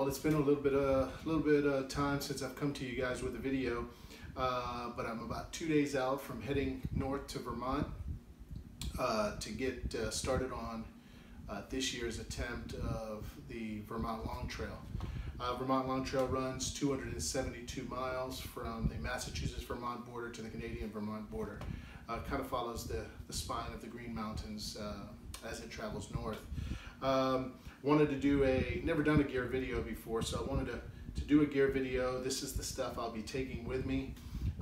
Well, it's been a little bit of time since I've come to you guys with a video, but I'm about 2 days out from heading north to Vermont to get started on this year's attempt of the Vermont Long Trail. Vermont Long Trail runs 272 miles from the Massachusetts-Vermont border to the Canadian-Vermont border. Kind of follows the spine of the Green Mountains as it travels north. Wanted to do never done a gear video before, so I wanted to do a gear video. This is the stuff I'll be taking with me.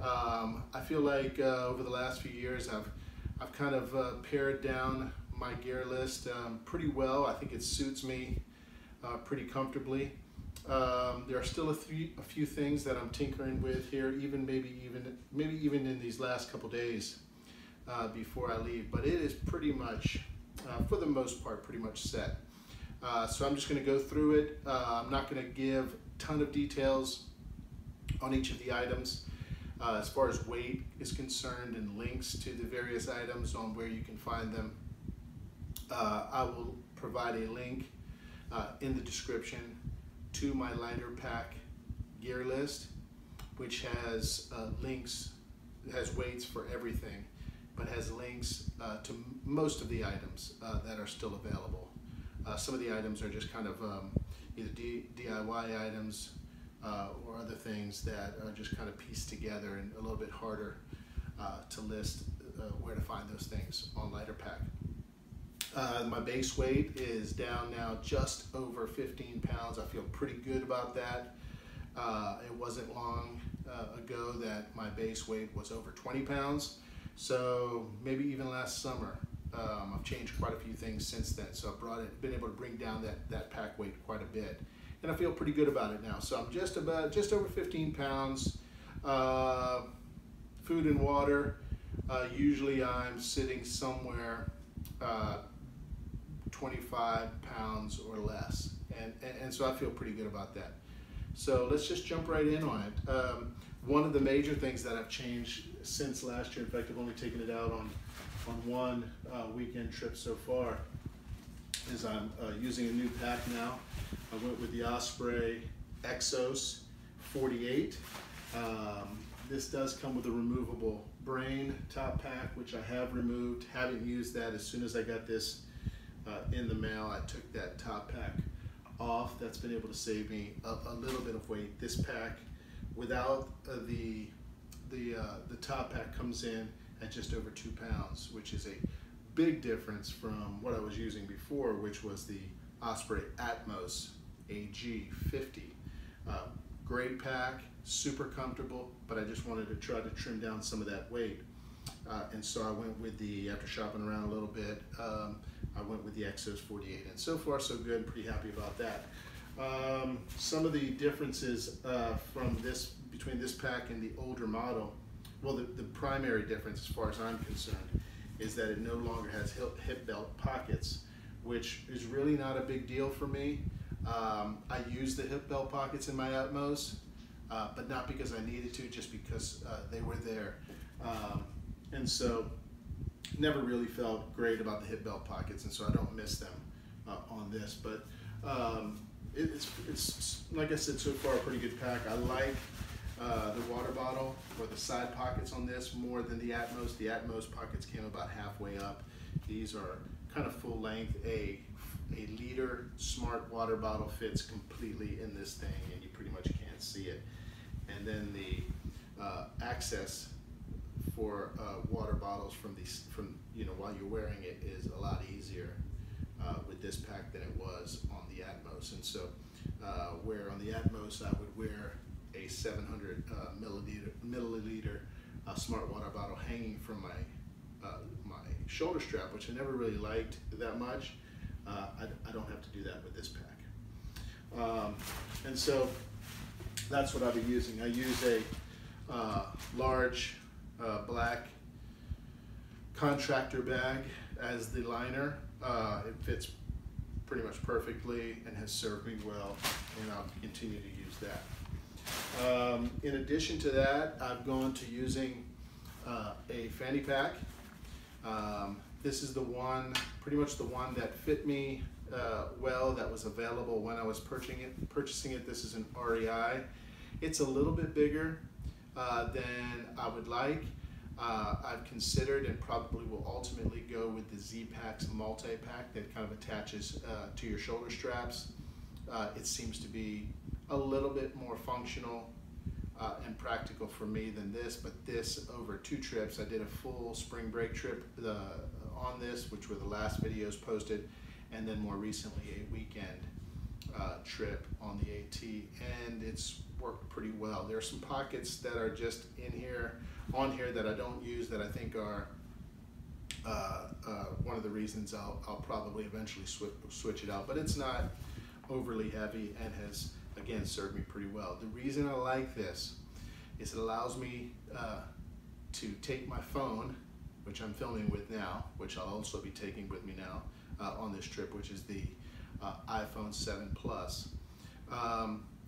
I feel like over the last few years I've kind of pared down my gear list pretty well. I think it suits me pretty comfortably. There are still a few things that I'm tinkering with here, maybe even in these last couple days before I leave. But it is pretty much, for the most part, pretty much set. So I'm just going to go through it. I'm not going to give a ton of details on each of the items as far as weight is concerned and links to the various items on where you can find them. I will provide a link in the description to my lighter pack gear list, which has links, has weights for everything, but has links to most of the items that are still available. Some of the items are just kind of either DIY items or other things that are just kind of pieced together and a little bit harder to list where to find those things on lighter pack. My base weight is down now just over 15 pounds. I feel pretty good about that. It wasn't long ago that my base weight was over 20 pounds. So maybe even last summer. I've changed quite a few things since then. So I've been able to bring down that pack weight quite a bit. And I feel pretty good about it now. So I'm just over 15 pounds. Food and water, usually I'm sitting somewhere 25 pounds or less, and so I feel pretty good about that. So let's just jump right in on it. One of the major things that I've changed since last year, in fact I've only taken it out on one weekend trip so far, is I'm using a new pack now. I went with the Osprey Exos 48. This does come with a removable brain top pack, which I have removed. Haven't used that. As soon as I got this in the mail, I took that top pack off. That's been able to save me a little bit of weight. This pack, without the top pack, comes in at just over 2 pounds, which is a big difference from what I was using before, which was the Osprey Atmos AG50. Great pack, super comfortable, but I just wanted to try to trim down some of that weight. And so I went with after shopping around a little bit, I went with the Exos 48, and so far so good. Pretty happy about that. Some of the differences between this pack and the older model, well, the primary difference as far as I'm concerned is that it no longer has hip belt pockets, which is really not a big deal for me. I use the hip belt pockets in my Atmos, but not because I needed to, just because they were there. And so never really felt great about the hip belt pockets, and so I don't miss them on this. But it's like I said, so far a pretty good pack. I like the water bottle or the side pockets on this more than the Atmos. The Atmos pockets came about halfway up. These are kind of full length. A liter smart water bottle fits completely in this thing, and you pretty much can't see it. And then the access for water bottles from while you're wearing it is a lot easier with this pack than it was on the Atmos. And so where on the Atmos I would wear a 700 milliliter smart water bottle hanging from my shoulder strap, which I never really liked that much. I don't have to do that with this pack. And so that's what I'll be using. I use a large black contractor bag as the liner. It fits pretty much perfectly and has served me well, and I'll continue to use that. In addition to that, I've gone to using a fanny pack. This is the one, pretty much the one that fit me well that was available when I was purchasing it. This is an REI. It's a little bit bigger than I would like. I've considered and probably will ultimately go with the Z-Packs multi-pack that kind of attaches to your shoulder straps. It seems to be a little bit more functional and practical for me than this, but this over 2 trips. I did a full spring break trip on this, which were the last videos posted, and then more recently a weekend trip on the AT, and it's worked pretty well. There are some pockets that are just on here that I don't use that I think are one of the reasons I'll probably eventually switch it out, but it's not overly heavy and has again served me pretty well. The reason I like this is it allows me to take my phone, which I'm filming with now, which I'll also be taking with me now on this trip, which is the iPhone 7 Plus.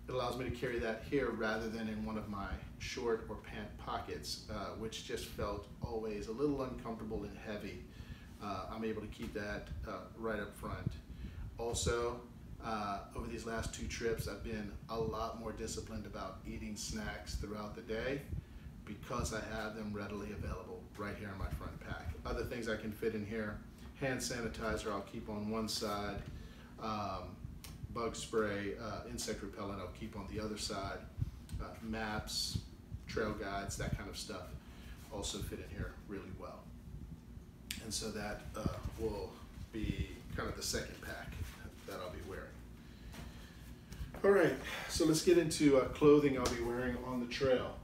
It allows me to carry that here rather than in one of my short or pant pockets, which just felt always a little uncomfortable and heavy. I'm able to keep that right up front. Also, over these last 2 trips, I've been a lot more disciplined about eating snacks throughout the day because I have them readily available right here in my front pack. Other things I can fit in here: hand sanitizer I'll keep on one side, bug spray, insect repellent I'll keep on the other side, maps, trail guides, that kind of stuff also fit in here really well. And so that will be kind of the second pack that I'll be wearing. All right, so let's get into clothing I'll be wearing on the trail.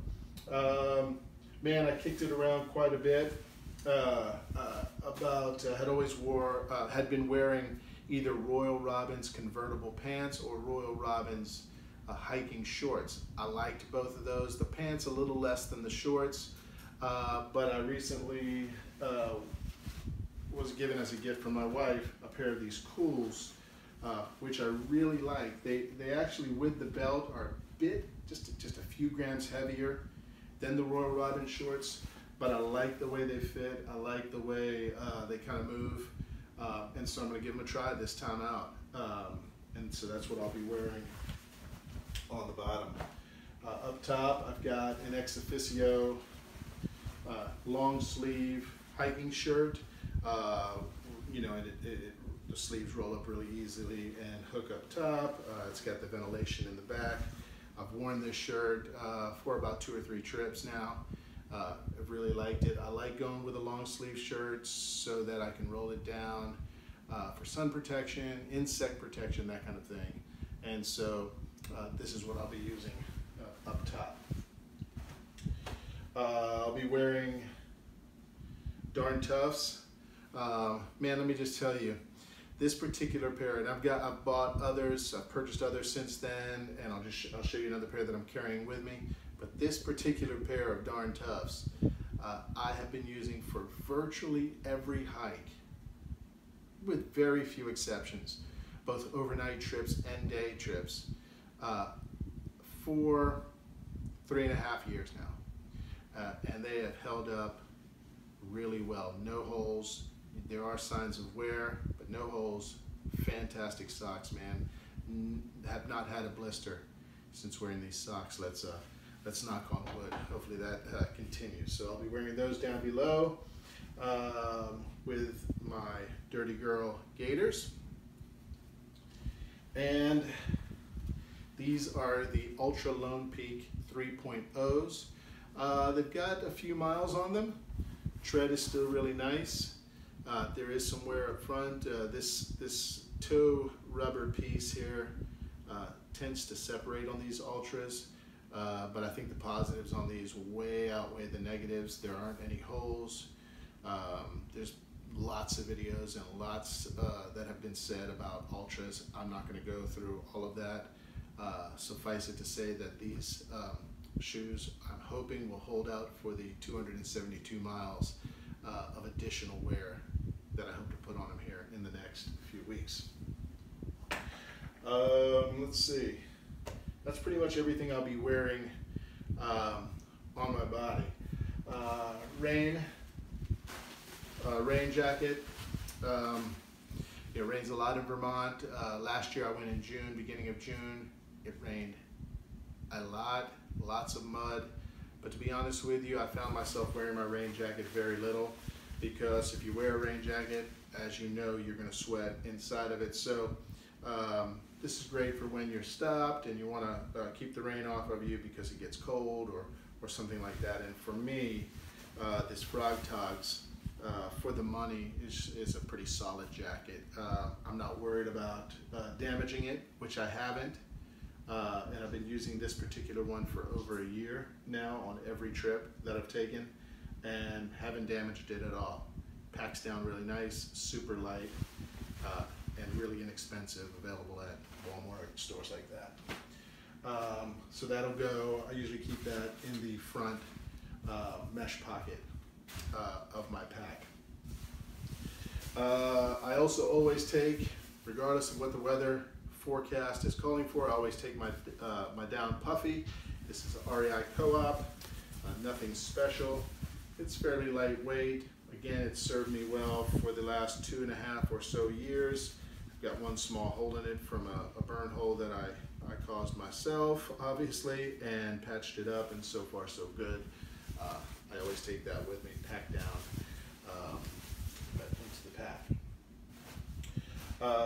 Man, I kicked it around quite a bit. Had been wearing either Royal Robbins convertible pants or Royal Robbins hiking shorts. I liked both of those. The pants a little less than the shorts, but I recently was given as a gift from my wife a pair of these Cools, which I really like. They actually, with the belt, are a bit, just a few grams heavier than the Royal Robbins shorts, but I like the way they fit. I like the way they kind of move, and so I'm going to give them a try this time out. And so that's what I'll be wearing on the bottom. Up top, I've got an ex officio long sleeve hiking shirt. You know, the sleeves roll up really easily and hook up top. It's got the ventilation in the back. I've worn this shirt for about 2 or 3 trips now. I've really liked it. I like going with a long sleeve shirt so that I can roll it down for sun protection, insect protection, that kind of thing. And so this is what I'll be using up top. I'll be wearing Darn Toughs. Man, let me just tell you, this particular pair, and I've bought others, I've purchased others since then, and I'll show you another pair that I'm carrying with me. But this particular pair of Darn Toughs, I have been using for virtually every hike, with very few exceptions, both overnight trips and day trips, for 3.5 years now. And they have held up really well. No holes. There are signs of wear, but no holes. Fantastic socks, man. Have not had a blister since wearing these socks. Let's knock on wood. Hopefully that continues. So I'll be wearing those down below with my Dirty Girl gaiters. And these are the Ultra Lone Peak 3.0s. They've got a few miles on them. Tread is still really nice. There is some wear up front. This toe rubber piece here tends to separate on these Ultras, but I think the positives on these way outweigh the negatives. There aren't any holes. There's lots of videos and lots that have been said about Ultras. I'm not going to go through all of that. Suffice it to say that these shoes, I'm hoping, will hold out for the 272 miles of additional wear that I hope to put on them here in the next few weeks. Let's see. That's pretty much everything I'll be wearing on my body. Rain jacket. It rains a lot in Vermont. Last year I went in June, beginning of June. It rained a lot, lots of mud. But to be honest with you, I found myself wearing my rain jacket very little, because if you wear a rain jacket, as you know, you're going to sweat inside of it. So this is great for when you're stopped and you want to keep the rain off of you because it gets cold or something like that. And for me, this Frog Togs for the money is a pretty solid jacket. I'm not worried about damaging it, which I haven't. And I've been using this particular one for over a year now on every trip that I've taken, and haven't damaged it at all. Packs down really nice, super light, and really inexpensive, available at Walmart, stores like that. So that'll go, I usually keep that in the front mesh pocket of my pack. I also always take, regardless of what the weather forecast is calling for, I always take my my down puffy. This is an REI Co-op, nothing special. It's fairly lightweight. Again, it's served me well for the last 2.5 or so years. I've got one small hole in it from a burn hole that I caused myself, obviously, and patched it up, and so far so good. I always take that with me, packed down into the pack.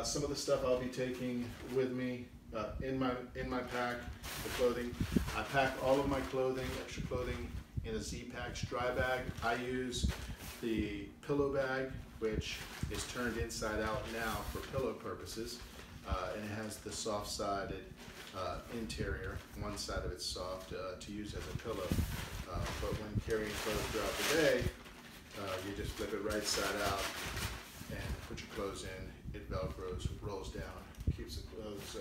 Some of the stuff I'll be taking with me in my pack, the clothing. I pack all of my clothing, extra clothing, in a Z-Packs dry bag. I use the pillow bag, which is turned inside out now for pillow purposes, and it has the soft-sided interior. One side of it's soft to use as a pillow, but when carrying clothes throughout the day, you just flip it right side out and put your clothes in. It velcros, rolls down, keeps the clothes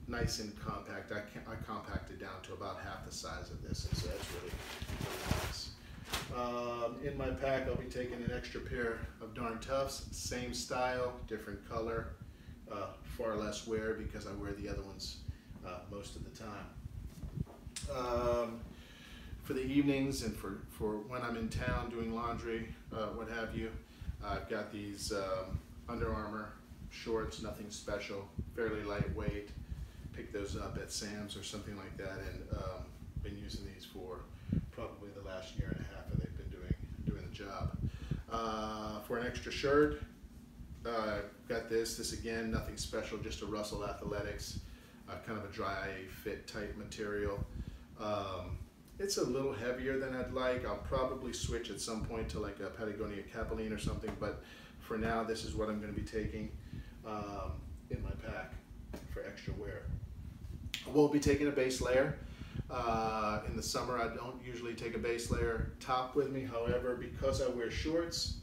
nice and compact. I compacted down to about half the size of this, and so that's really nice. In my pack, I'll be taking an extra pair of Darn Toughs, same style, different color, far less wear because I wear the other ones most of the time. For the evenings and for when I'm in town doing laundry, what have you, I've got these Under Armour shorts, nothing special, fairly lightweight. Pick those up at Sam's or something like that, and been using these for probably the last 1.5 years, and they've been doing the job. For an extra shirt, got this again, nothing special, just a Russell Athletics, kind of a dry fit type material. It's a little heavier than I'd like. I'll probably switch at some point to like a Patagonia Capilene or something, but for now this is what I'm going to be taking in my pack for extra wear. I won't be taking a base layer. In the summer I don't usually take a base layer top with me. However, because I wear shorts,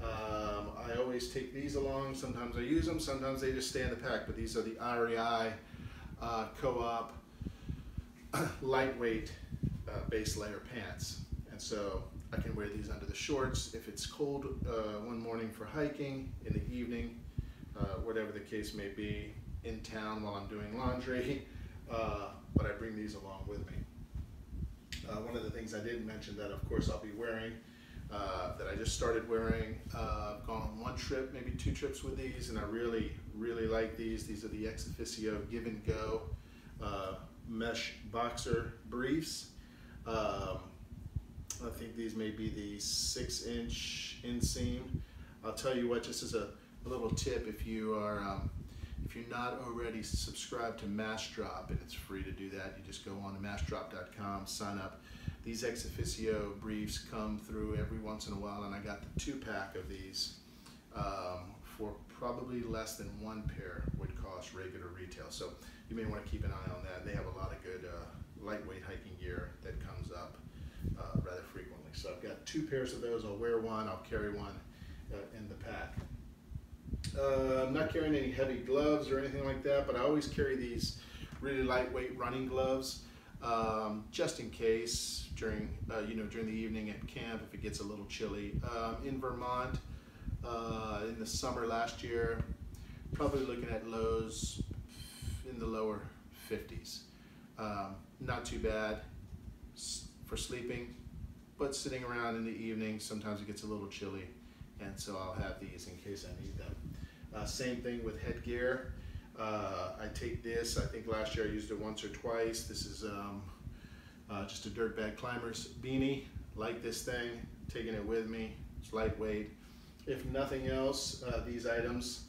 I always take these along. Sometimes I use them, sometimes they just stay in the pack, but these are the REI Co-op lightweight base layer pants, and so I can wear these under the shorts if it's cold one morning for hiking, in the evening, whatever the case may be, in town while I'm doing laundry, but I bring these along with me. One of the things I didn't mention that of course I'll be wearing, that I just started wearing, I've gone on 1 trip, maybe 2 trips with these, and I really like these. These are the Ex Officio Give and Go mesh boxer briefs. I think these may be the 6-inch inseam. I'll tell you what, just as a little tip, if you are if you're not already subscribed to Massdrop, and it's free to do that, you just go on to massdrop.com, sign up. These Ex Officio briefs come through every once in a while, and I got the 2-pack of these for probably less than 1 pair would cost regular retail. So you may want to keep an eye on that. They have a lot of good lightweight hiking gear that comes up rather frequently. So I've got 2 pairs of those. I'll wear one, I'll carry one in the pack. I'm not carrying any heavy gloves or anything like that, but I always carry these really lightweight running gloves, just in case during during the evening at camp if it gets a little chilly. In Vermont, in the summer last year, probably looking at lows in the lower 50s. Not too bad for sleeping, but sitting around in the evening, sometimes it gets a little chilly, and so I'll have these in case I need them. Same thing with headgear. I take this, I think last year I used it once or twice. This is just a dirtbag climber's beanie. Like this thing, taking it with me. It's lightweight. If nothing else, these items,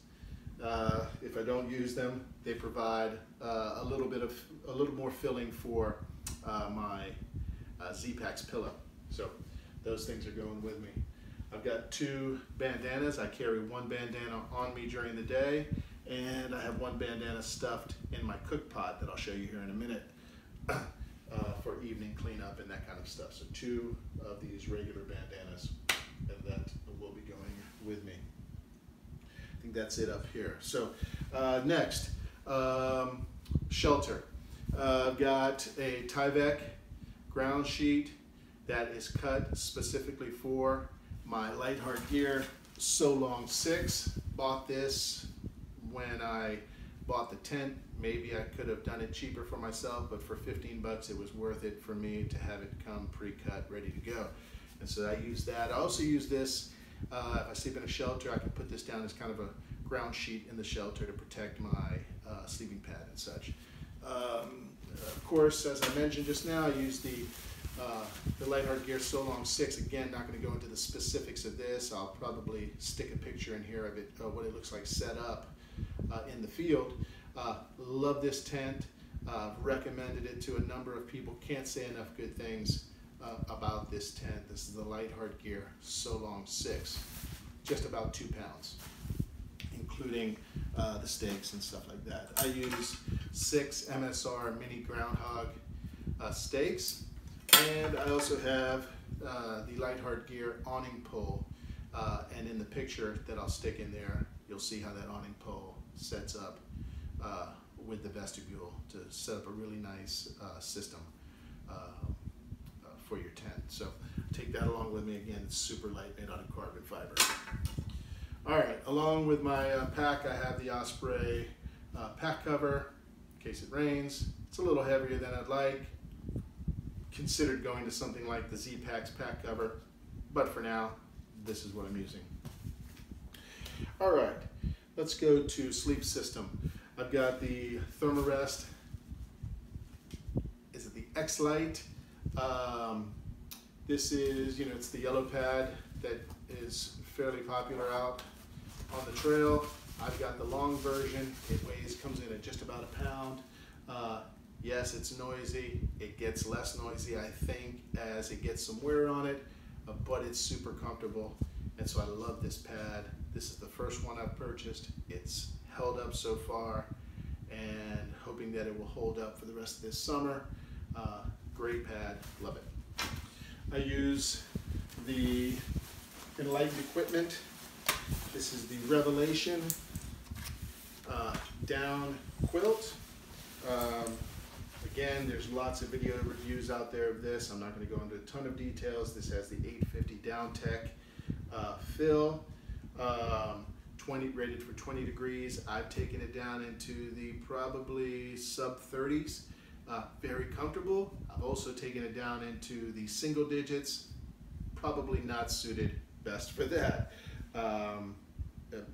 if I don't use them, they provide a little more filling for my Z-Packs pillow. So those things are going with me. I've got 2 bandanas. I carry 1 bandana on me during the day, and I have 1 bandana stuffed in my cook pot that I'll show you here in a minute for evening cleanup and that kind of stuff. So 2 of these regular bandanas, and that will be going with me. I think that's it up here. So next, shelter. I've got a Tyvek ground sheet that is cut specifically for my light hard gear So Long 6. Bought this when I bought the tent. Maybe I could have done it cheaper for myself, but for 15 bucks it was worth it for me to have it come pre-cut, ready to go. And so I use that. I also use this, if I sleep in a shelter, I can put this down as kind of a ground sheet in the shelter to protect my sleeping pad and such. Of course, as I mentioned just now, I use the Light Hard Gear So Long 6. Again, not going to go into the specifics of this. I'll probably stick a picture in here of it, what it looks like set up in the field. Love this tent. Recommended it to a number of people. Can't say enough good things about this tent. This is the Light Hard Gear So Long 6. Just about 2 pounds, including the stakes and stuff like that. I use 6 MSR mini groundhog stakes, and I also have the Light Hard Gear awning pole, and in the picture that I'll stick in there, you'll see how that awning pole sets up with the vestibule to set up a really nice system for your tent. So take that along with me. Again, it's super light, made out of carbon fiber. All right, along with my pack, I have the Osprey pack cover in case it rains. It's a little heavier than I'd like. Considered going to something like the Z-Packs pack cover, but for now, this is what I'm using. All right, let's go to sleep system. I've got the Thermarest. Is it the X-Lite? This is, it's the yellow pad that is fairly popular out on the trail. I've got the long version. It comes in at just about a pound. Yes, it's noisy. It gets less noisy, I think, as it gets some wear on it, but it's super comfortable. And so I love this pad. This is the first one I've purchased. It's held up so far, and hoping that it will hold up for the rest of this summer. Great pad, love it. I use the Enlightened Equipment. This is the Revelation down quilt. Again, there's lots of video reviews out there of this. I'm not going to go into a ton of details. This has the 850 Down Tech fill, rated for 20 degrees. I've taken it down into the probably sub 30s. Very comfortable. I've also taken it down into the single digits. Probably not suited best for that.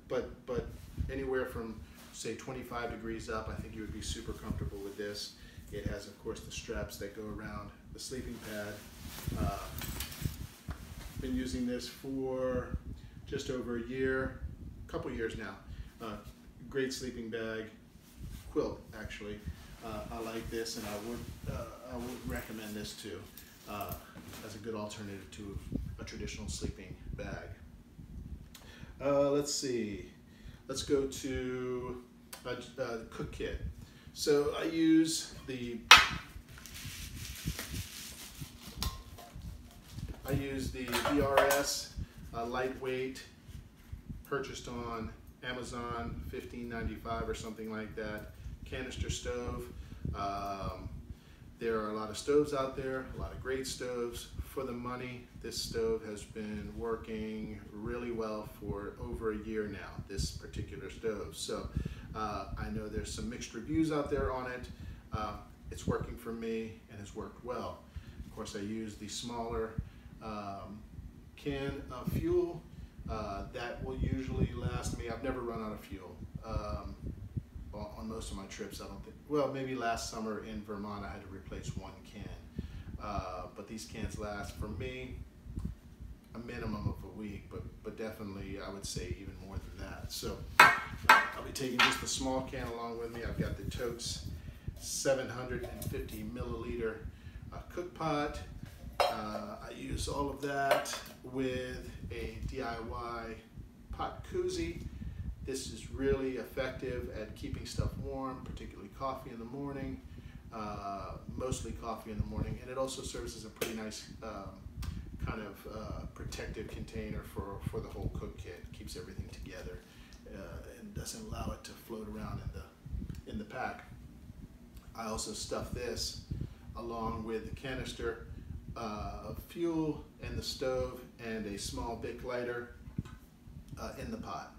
But anywhere from, say, 25 degrees up, I think you would be super comfortable with this. It has, of course, the straps that go around the sleeping pad. Been using this for just over a year, couple years now. Great sleeping bag, quilt actually. I like this, and I would recommend this too as a good alternative to a traditional sleeping bag. Let's see. Let's go to the cook kit. So I use the VRS lightweight, purchased on Amazon, $15.95 or something like that. Canister stove. There are a lot of stoves out there, a lot of great stoves. For the money, this stove has been working really well for over a year now, this particular stove. So I know there's some mixed reviews out there on it. It's working for me and has worked well. Of course, I use the smaller can of fuel. That will usually last me. I've never run out of fuel on most of my trips. I don't think. Well, maybe last summer in Vermont I had to replace one can, but these cans last for me a minimum of a week, but definitely I would say even more than that. So I'll be taking just the small can along with me. I've got the Totes 750 milliliter cook pot. I use all of that with a DIY pot koozie. This is really effective at keeping stuff warm, particularly coffee in the morning, mostly coffee in the morning, and it also serves as a pretty nice kind of protective container for the whole cook kit. It keeps everything together and doesn't allow it to float around in the pack. I also stuff this along with the canister of fuel and the stove and a small Bic lighter in the pot.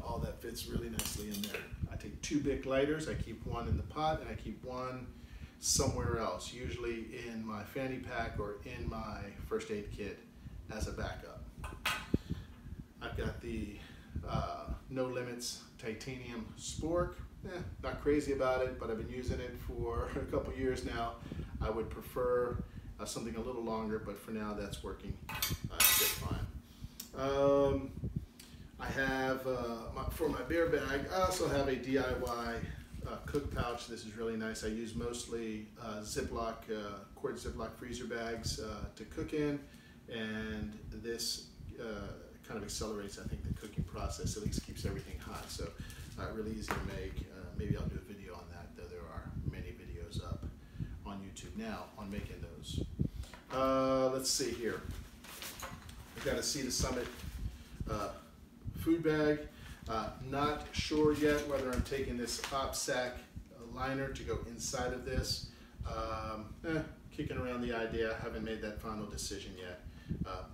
All that fits really nicely in there. I take 2 Bic lighters, I keep one in the pot and I keep one somewhere else, usually in my fanny pack or in my first aid kit as a backup. I've got the No Limits titanium spork. Not crazy about it, but I've been using it for a couple years now. I would prefer something a little longer, but for now that's working just fine. I have, for my beer bag, I also have a DIY cook pouch. This is really nice. I use mostly Ziploc, quart Ziploc freezer bags to cook in, and this kind of accelerates, I think, the cooking process, at least keeps everything hot. So really easy to make. Maybe I'll do a video on that, though there are many videos up on YouTube now on making those. Let's see here. I've got a Sea to Summit food bag. Not sure yet whether I'm taking this op sack liner to go inside of this. Kicking around the idea, haven't made that final decision yet.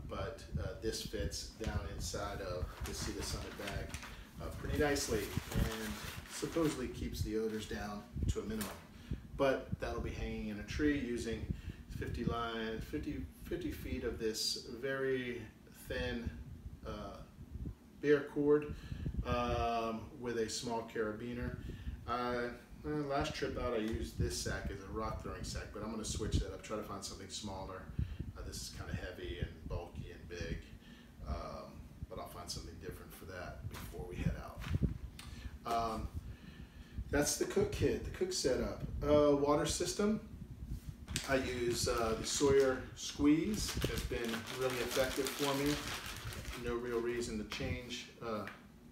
But this fits down inside of the Sea to Summit bag pretty nicely and supposedly keeps the odors down to a minimum. But that'll be hanging in a tree using 50 feet of this very thin bear cord with a small carabiner. Last trip out I used this sack as a rock throwing sack, but I'm going to switch that up, try to find something smaller. This is kind of heavy and bulky and big, but I'll find something different for that before we head out. That's the cook kit, the cook setup. Water system, I use the Sawyer Squeeze. It's been really effective for me. No real reason to change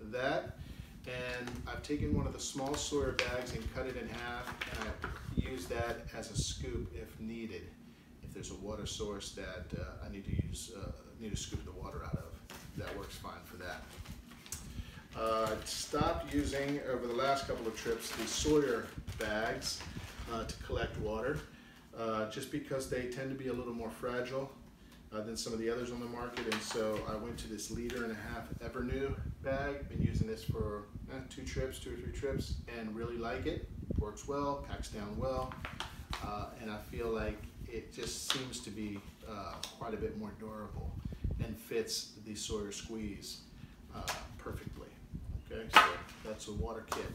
that. And I've taken one of the small Sawyer bags and cut it in half, and I use that as a scoop if needed. If there's a water source that I need to scoop the water out of, that works fine for that. Stopped using over the last couple of trips the Sawyer bags to collect water, just because they tend to be a little more fragile than some of the others on the market, and so I went to this 1.5 liter Evernew bag. Been using this for 2 or 3 trips, and really like it. Works well, packs down well, and I feel like it just seems to be quite a bit more durable and fits the Sawyer Squeeze perfectly. Okay, so that's a water kit.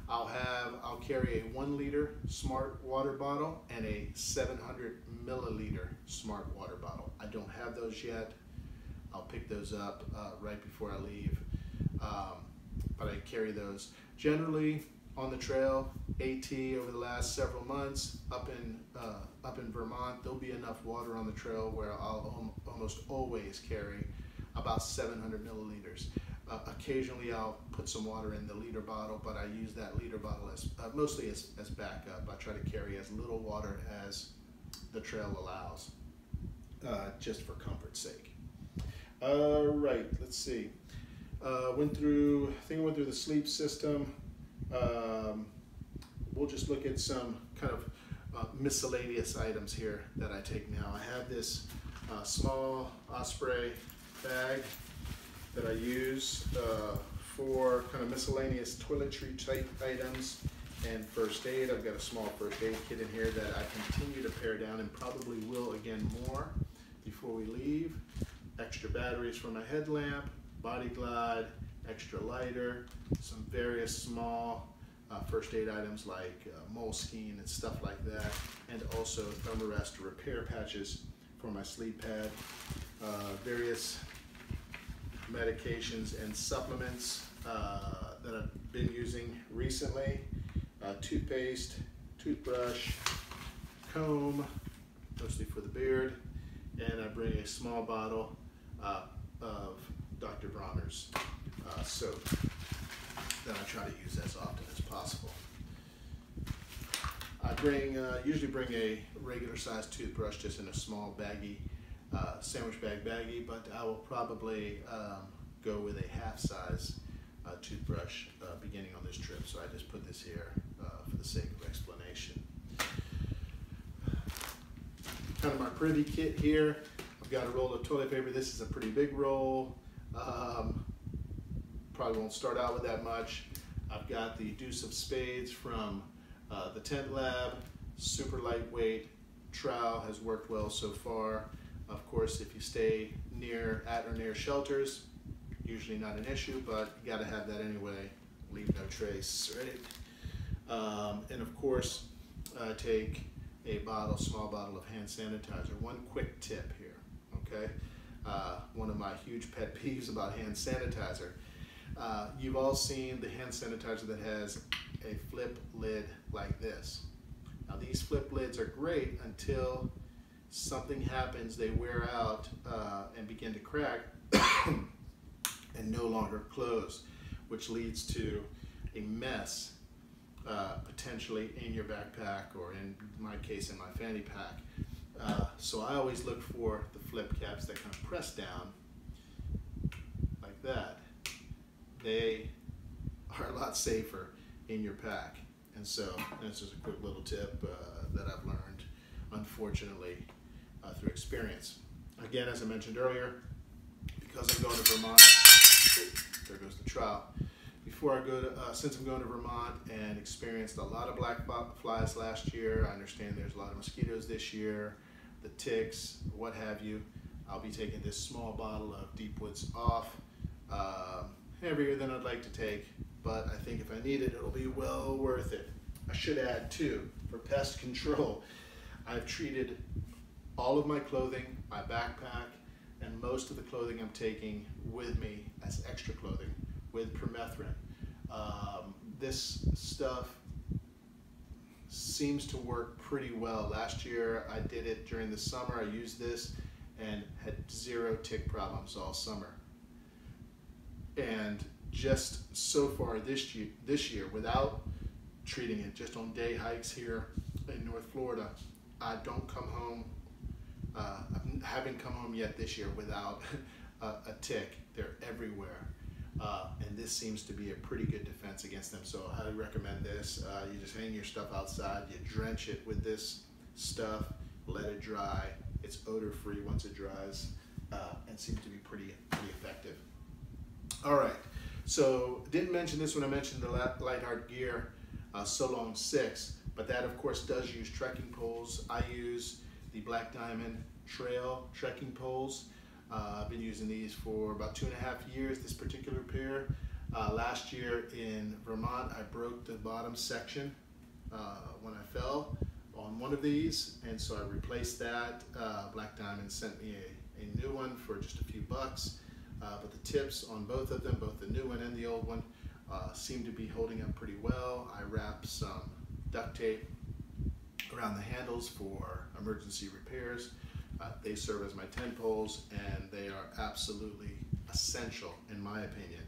I'll carry a 1 liter smart water bottle and a 700 milliliter smart water bottle. I don't have those yet. I'll pick those up right before I leave, but I carry those generally on the trail. AT over the last several months up in Vermont, there'll be enough water on the trail where I'll almost always carry about 700 milliliters. Occasionally I'll put some water in the liter bottle, but I use that liter bottle as mostly as backup. I try to carry as little water as the trail allows, just for comfort's sake. Right, let's see. I think I went through the sleep system. We'll just look at some kind of miscellaneous items here that I take now. I have this small Osprey bag that I use for kind of miscellaneous toiletry type items and first aid. I've got a small first aid kit in here that I continue to pare down and probably will again more before we leave. Extra batteries for my headlamp, Body Glide, extra lighter, some various small first aid items like moleskin and stuff like that, and also Thermarest repair patches for my sleep pad, various medications and supplements that I've been using recently, toothpaste, toothbrush, comb, mostly for the beard, and I bring a small bottle of Dr. Bronner's soap that I try to use as often as possible. I usually bring a regular sized toothbrush, just in a small baggie, sandwich bag baggie, but I will probably go with a half size toothbrush beginning on this trip, so I just put this here for the sake of explanation. Kind of my privy kit here. I've got a roll of toilet paper. This is a pretty big roll. Probably won't start out with that much. I've got the Deuce of Spades from the Tent Lab. Super lightweight. Trowel has worked well so far. Of course, if you stay at or near shelters, usually not an issue, but you got to have that anyway. Leave no trace, right? And of course, take a small bottle of hand sanitizer. One quick tip here, okay? One of my huge pet peeves about hand sanitizer. You've all seen the hand sanitizer that has a flip lid like this. Now these flip lids are great until something happens, they wear out and begin to crack and no longer close, which leads to a mess potentially in your backpack, or in my case in my fanny pack. So I always look for the flip caps that kind of press down like that. They are a lot safer in your pack. And so this is a quick little tip that I've learned, unfortunately, through experience. Again, as I mentioned earlier, because I'm going to Vermont, there goes the trowel. Since I'm going to Vermont and experienced a lot of black flies last year, I understand there's a lot of mosquitoes this year, the ticks, what have you. I'll be taking this small bottle of Deep Woods Off, heavier than I'd like to take, but I think if I need it, it'll be well worth it. I should add too, for pest control, I've treated all of my clothing, my backpack, and most of the clothing I'm taking with me as extra clothing with permethrin. This stuff seems to work pretty well. Last year I did it during the summer. I used this and had zero tick problems all summer. And just so far this year, without treating it, just on day hikes here in North Florida, I don't come home, I haven't come home yet this year without a tick. They're everywhere. And this seems to be a pretty good defense against them. So I highly recommend this. You just hang your stuff outside, you drench it with this stuff, let it dry. It's odor free once it dries, and seems to be pretty effective. All right, so didn't mention this when I mentioned the Lightheart gear, So Long 6, but that of course does use trekking poles. I use the Black Diamond Trail trekking poles. I've been using these for about 2.5 years, this particular pair. Last year in Vermont, I broke the bottom section when I fell on one of these, and so I replaced that. Black Diamond sent me a new one for just a few bucks. But the tips on both of them, both the new one and the old one, seem to be holding up pretty well. I wrapped some duct tape around the handles for emergency repairs. They serve as my tent poles, and they are absolutely essential, in my opinion,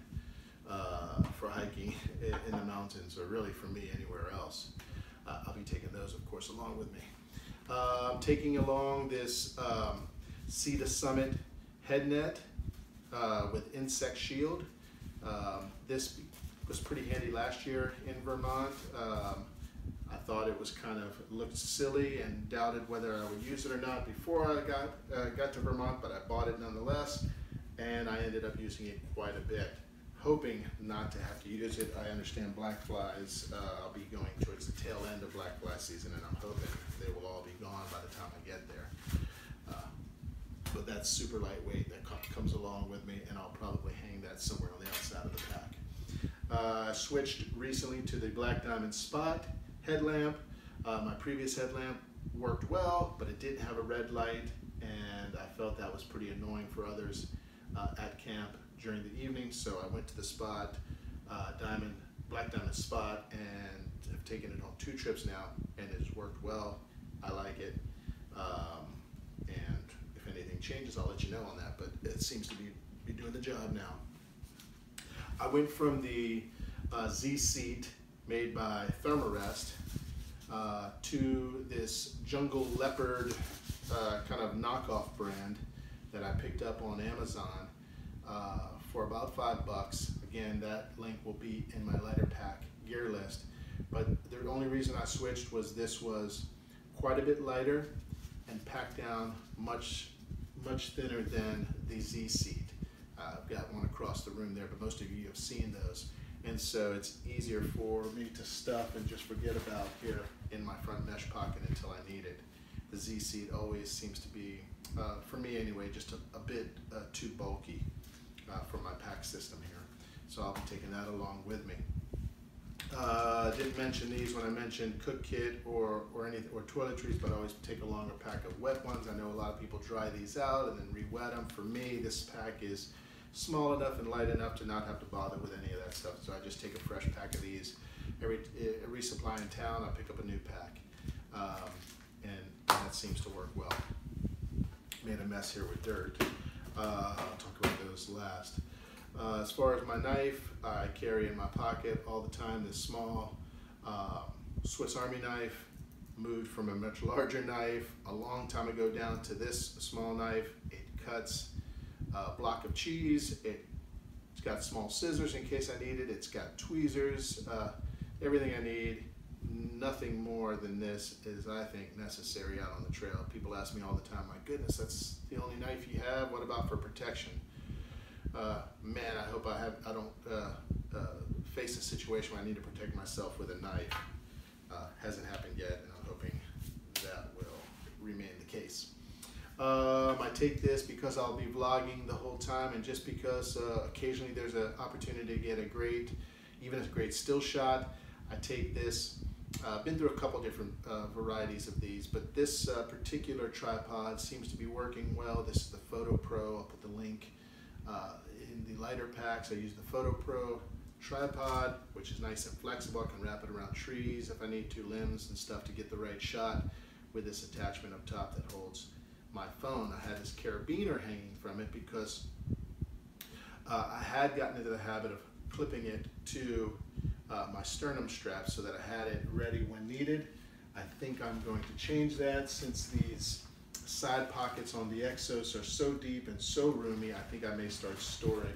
for hiking in the mountains, or really for me anywhere else. I'll be taking those, of course, along with me. I'm taking along this Sea to Summit head net with insect shield. This was pretty handy last year in Vermont. I thought it was looked silly and doubted whether I would use it or not before I got to Vermont, but I bought it nonetheless, and I ended up using it quite a bit, hoping not to have to use it. I understand black flies, I'll be going towards the tail end of black fly season, and I'm hoping they will all be gone by the time I get there. but that's super lightweight. That comes along with me, and I'll probably hang that somewhere on the outside of the pack. I switched recently to the Black Diamond Spot headlamp. My previous headlamp worked well, but it didn't have a red light, and I felt that was pretty annoying for others at camp during the evening. So I went to the Spot, Black Diamond Spot, and I've taken it on 2 trips now, and it has worked well. I like it, and if anything changes, I'll let you know on that, but it seems to be doing the job now. I went from the Z seat made by Thermarest to this Jungle Leopard kind of knockoff brand that I picked up on Amazon for about $5. Again, that link will be in my lighter pack gear list. But the only reason I switched was this was quite a bit lighter and packed down much thinner than the Z seat. I've got one across the room there, but most of you have seen those. And so it's easier for me to stuff and just forget about here in my front mesh pocket until I need it. The Z seat always seems to be, for me anyway, just a bit too bulky for my pack system here. So I'll be taking that along with me. Didn't mention these when I mentioned cook kit or toiletries, but I always take along a pack of wet ones. I know a lot of people dry these out and then re-wet them. For me, this pack is small enough and light enough to not have to bother with any of that stuff. So I just take a fresh pack of these. Every supply in town, I pick up a new pack, and that seems to work well. Made a mess here with dirt. I'll talk about those last. As far as my knife, I carry in my pocket all the time this small Swiss Army knife. Moved from a much larger knife a long time ago down to this small knife. It cuts a block of cheese. It's got small scissors in case I need it. It's got tweezers, everything I need. Nothing more than this is, I think, necessary out on the trail. People ask me all the time, my goodness, that's the only knife you have? What about for protection? Man, I hope I don't face a situation where I need to protect myself with a knife. Hasn't happened yet, and I'm hoping that will remain the case. I take this because I'll be vlogging the whole time, and just because occasionally there's an opportunity to get even a great still shot. I take this. I've been through a couple different varieties of these, but this particular tripod seems to be working well. This is the Photo Pro. I'll put the link in the lighter packs. I use the Photo Pro tripod, which is nice and flexible. I can wrap it around trees if I need to, limbs and stuff, to get the right shot, with this attachment up top that holds my phone. I had this carabiner hanging from it because I had gotten into the habit of clipping it to my sternum strap so that I had it ready when needed. I think I'm going to change that, since these side pockets on the Exos are so deep and so roomy. I think I may start storing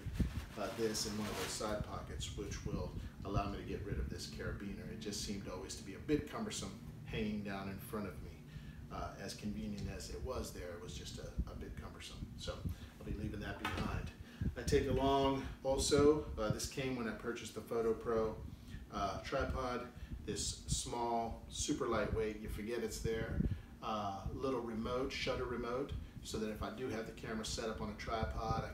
this in one of those side pockets, which will allow me to get rid of this carabiner. It just seemed always to be a bit cumbersome hanging down in front of me. As convenient as it was there, it was just a bit cumbersome. So I'll be leaving that behind. I take along also, this came when I purchased the Photo Pro tripod, this small, super lightweight, you forget it's there, little remote, shutter remote, so that if I do have the camera set up on a tripod,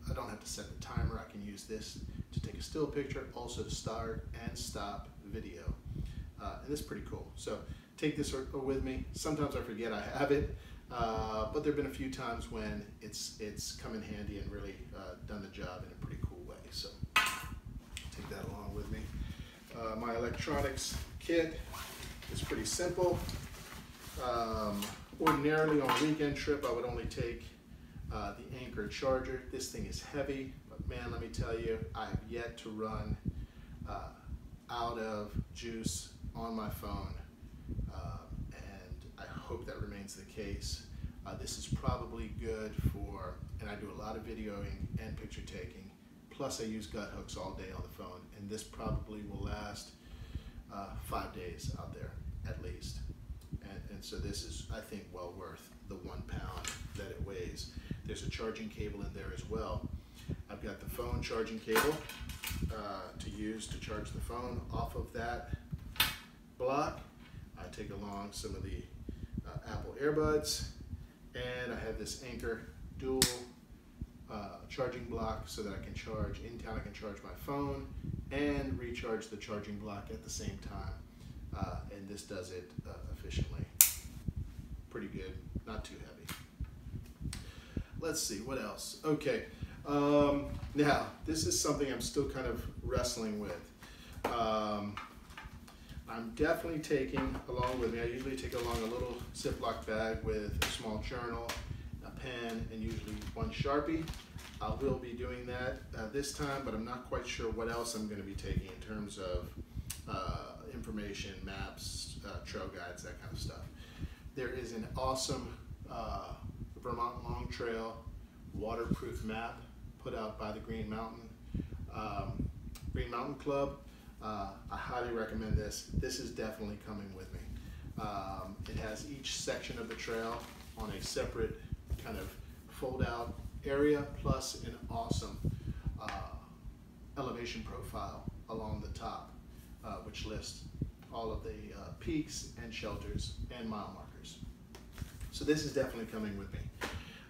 I don't have to set the timer. I can use this to take a still picture, also to start and stop video. And it's pretty cool. So take this with me. Sometimes I forget I have it, but there have been a few times when it's come in handy and really done the job in a pretty cool way. So take that along with me. My electronics kit is pretty simple. Ordinarily on a weekend trip, I would only take the Anchor charger. This thing is heavy, but man, let me tell you, I have yet to run out of juice on my phone, and I hope that remains the case. This is probably good for, and I do a lot of videoing and picture taking, plus I use gut hooks all day on the phone, and this probably will last 5 days out there at least. And so this is, I think, well worth the 1 pound that it weighs. There's a charging cable in there as well. I've got the phone charging cable to use to charge the phone. Off of that block, I take along some of the Apple earbuds, And I have this Anchor dual charging block so that I can charge in town. I can charge my phone and recharge the charging block at the same time. And this does it efficiently. Pretty good, not too heavy. Let's see, what else? Okay, now this is something I'm still kind of wrestling with. I'm definitely taking along with me, I usually take along a little Ziploc bag with a small journal, a pen, and usually one Sharpie. I will be doing that this time, but I'm not quite sure what else I'm going to be taking in terms of information, maps, trail guides, that kind of stuff. There is an awesome Vermont Long Trail waterproof map put out by the Green Mountain Club. I highly recommend this. This is definitely coming with me. It has each section of the trail on a separate kind of fold out area, plus an awesome elevation profile along the top, which lists all of the peaks and shelters and mile markers. So this is definitely coming with me.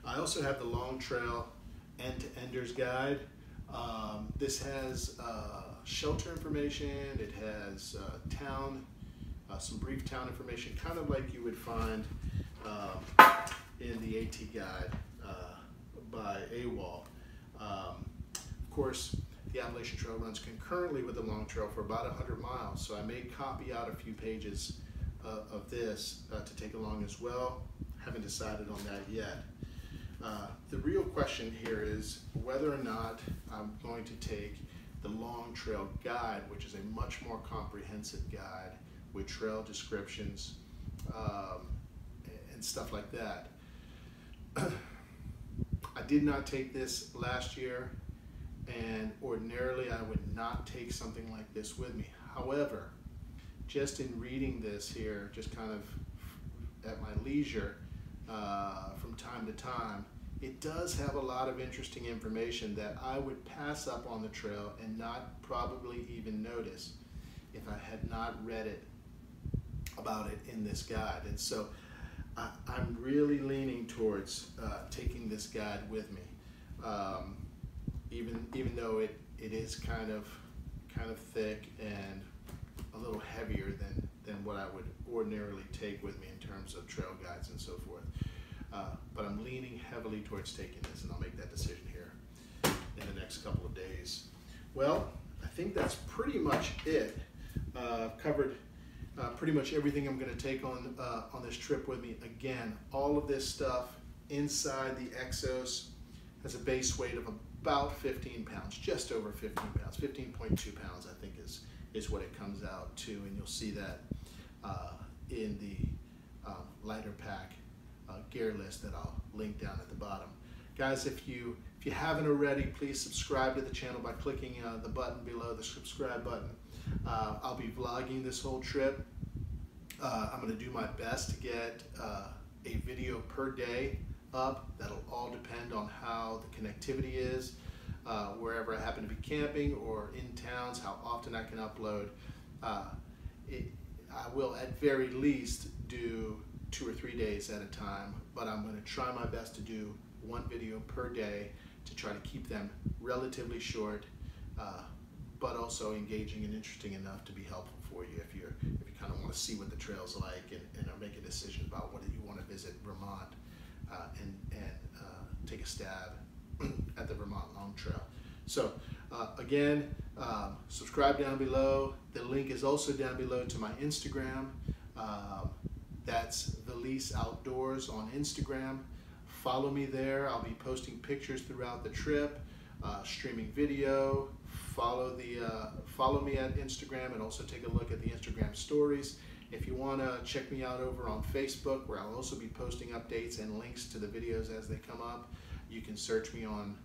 I also have the Long Trail End-to-Enders Guide. This has shelter information, it has some brief town information, kind of like you would find in the AT Guide by AWOL. Of course, the Appalachian Trail runs concurrently with the Long Trail for about 100 miles, so I may copy out a few pages of this to take along as well. Haven't decided on that yet. The real question here is whether or not I'm going to take the Long Trail Guide, which is a much more comprehensive guide with trail descriptions and stuff like that. I did not take this last year, and ordinarily I would not take something like this with me. However, just in reading this here, just kind of at my leisure from time to time, it does have a lot of interesting information that I would pass up on the trail and not probably even notice if I had not read about it in this guide. And so I'm really leaning towards taking this guide with me, even though it is kind of thick and a little heavier than what I would ordinarily take with me in terms of trail guides and so forth. But I'm leaning heavily towards taking this, and I'll make that decision here in the next couple of days. Well, I think that's pretty much it. Covered pretty much everything I'm going to take on this trip with me. Again, all of this stuff inside the Exos has a base weight of about 15 pounds, just over 15 pounds, 15.2 pounds I think is what it comes out to, and you'll see that in the lighter pack gear list that I'll link down at the bottom. Guys, if you haven't already, please subscribe to the channel by clicking the button below, the subscribe button. I'll be vlogging this whole trip. I'm going to do my best to get a video per day up. That'll all depend on how the connectivity is, wherever I happen to be camping or in towns, how often I can upload. I will at very least do 2 or 3 days at a time, but I'm going to try my best to do one video per day to try to keep them relatively short, but also engaging and interesting enough to be helpful for you if you kind of want to see what the trail's like and are making a decision about whether you want to visit Vermont and take a stab at the Vermont Long Trail. So again, subscribe down below. The link is also down below to my Instagram. That's Valise Outdoors on Instagram. Follow me there. I'll be posting pictures throughout the trip, streaming video. Follow me at Instagram and also take a look at the Instagram stories. If you want to check me out over on Facebook, where I'll also be posting updates and links to the videos as they come up, you can search me on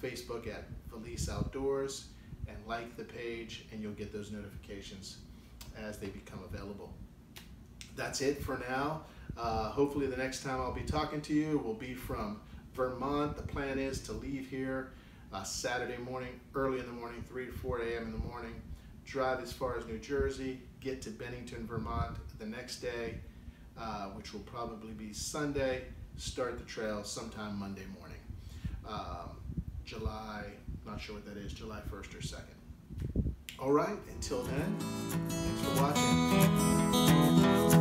Facebook at Valise Outdoors and like the page, and you'll get those notifications as they become available. That's it for now. Hopefully the next time I'll be talking to you will be from Vermont. The plan is to leave here Saturday morning, early in the morning, 3 to 4 a.m. in the morning, drive as far as New Jersey, get to Bennington, Vermont the next day, which will probably be Sunday, start the trail sometime Monday morning. July, not sure what that is, July 1st or 2nd. All right, until then, thanks for watching.